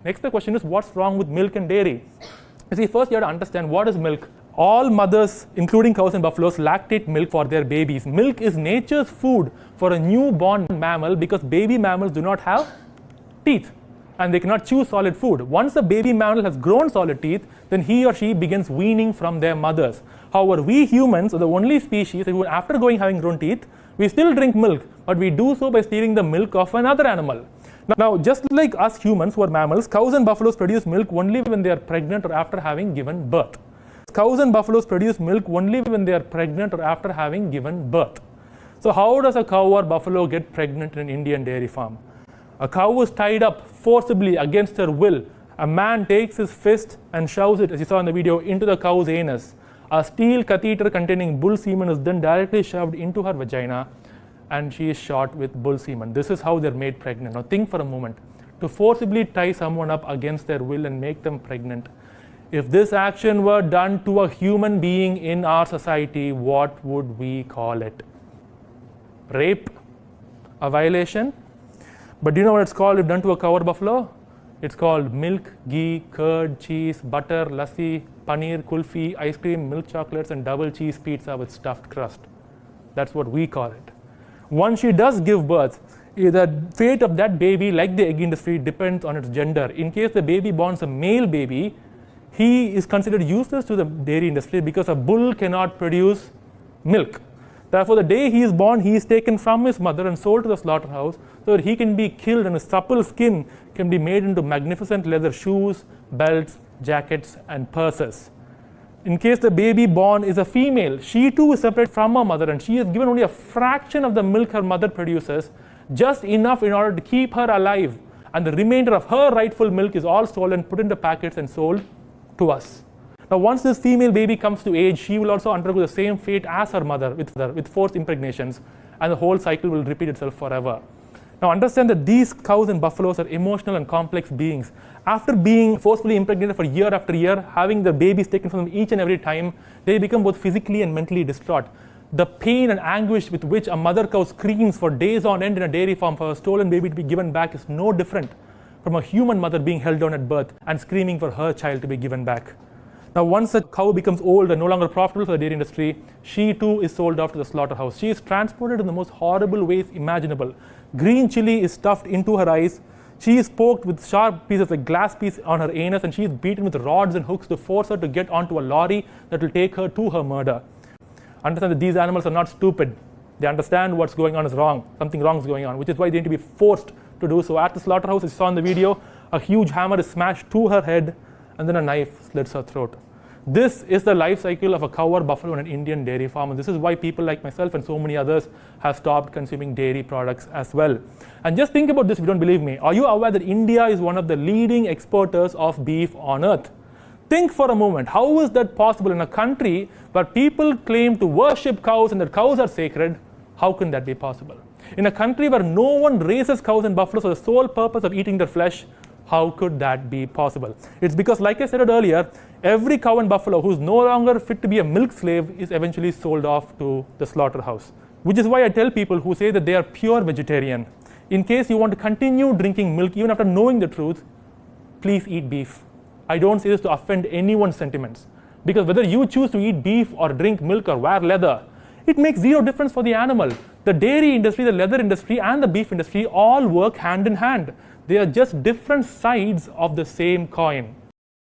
Next, the question is, what's wrong with milk and dairy? You see, first you have to understand what is milk. All mothers, including cows and buffaloes, lactate milk for their babies. Milk is nature's food for a newborn mammal because baby mammals do not have teeth and they cannot chew solid food. Once the baby mammal has grown solid teeth, then he or she begins weaning from their mothers. However, we humans are the only species who, after having grown teeth, we still drink milk, but we do so by stealing the milk of another animal. Now, just like us humans who are mammals, cows and buffaloes produce milk only when they are pregnant or after having given birth. Cows and buffaloes produce milk only when they are pregnant or after having given birth. So how does a cow or buffalo get pregnant in an Indian dairy farm? A cow is tied up forcibly against her will. A man takes his fist and shoves it, as you saw in the video, into the cow's anus. A steel catheter containing bull semen is then directly shoved into her vagina, and she is shot with bull semen. This is how they're made pregnant. Now think for a moment. To forcibly tie someone up against their will and make them pregnant, if this action were done to a human being in our society, what would we call it? Rape? A violation? But do you know what it's called if done to a cow or buffalo? It's called milk, ghee, curd, cheese, butter, lassi, paneer, kulfi, ice cream, milk chocolates, and double cheese pizza with stuffed crust. That's what we call it. Once she does give birth, the fate of that baby, like the egg industry, depends on its gender. In case the baby born is a male baby, he is considered useless to the dairy industry because a bull cannot produce milk. Therefore, the day he is born, he is taken from his mother and sold to the slaughterhouse so that he can be killed and his supple skin can be made into magnificent leather shoes, belts, jackets, and purses. In case the baby born is a female, she too is separate from her mother and she is given only a fraction of the milk her mother produces, just enough in order to keep her alive. And the remainder of her rightful milk is all stolen, put into packets, and sold to us. Now, once this female baby comes to age, she will also undergo the same fate as her mother with forced impregnations, and the whole cycle will repeat itself forever. Now, understand that these cows and buffaloes are emotional and complex beings. After being forcefully impregnated for year after year, having the babies taken from them each and every time, they become both physically and mentally distraught. The pain and anguish with which a mother cow screams for days on end in a dairy farm for a stolen baby to be given back is no different from a human mother being held down at birth and screaming for her child to be given back. Now, once a cow becomes old and no longer profitable for the dairy industry, she too is sold off to the slaughterhouse. She is transported in the most horrible ways imaginable. Green chili is stuffed into her eyes. She is poked with sharp pieces like glass piece on her anus, and she is beaten with rods and hooks to force her to get onto a lorry that will take her to her murder. Understand that these animals are not stupid. They understand what's going on is wrong. Something wrong is going on, which is why they need to be forced to do so. At the slaughterhouse, as you saw in the video, a huge hammer is smashed to her head, and then a knife slits her throat. This is the life cycle of a cow or buffalo in an Indian dairy farm, and this is why people like myself and so many others have stopped consuming dairy products as well. And just think about this if you don't believe me. Are you aware that India is one of the leading exporters of beef on earth? Think for a moment, how is that possible in a country where people claim to worship cows and that cows are sacred? How can that be possible? In a country where no one raises cows and buffaloes for the sole purpose of eating their flesh, how could that be possible? It's because, like I said earlier, every cow and buffalo who's no longer fit to be a milk slave is eventually sold off to the slaughterhouse. Which is why I tell people who say that they are pure vegetarian, in case you want to continue drinking milk even after knowing the truth, please eat beef. I don't say this to offend anyone's sentiments, because whether you choose to eat beef or drink milk or wear leather, it makes zero difference for the animal. The dairy industry, the leather industry, and the beef industry all work hand in hand. They are just different sides of the same coin.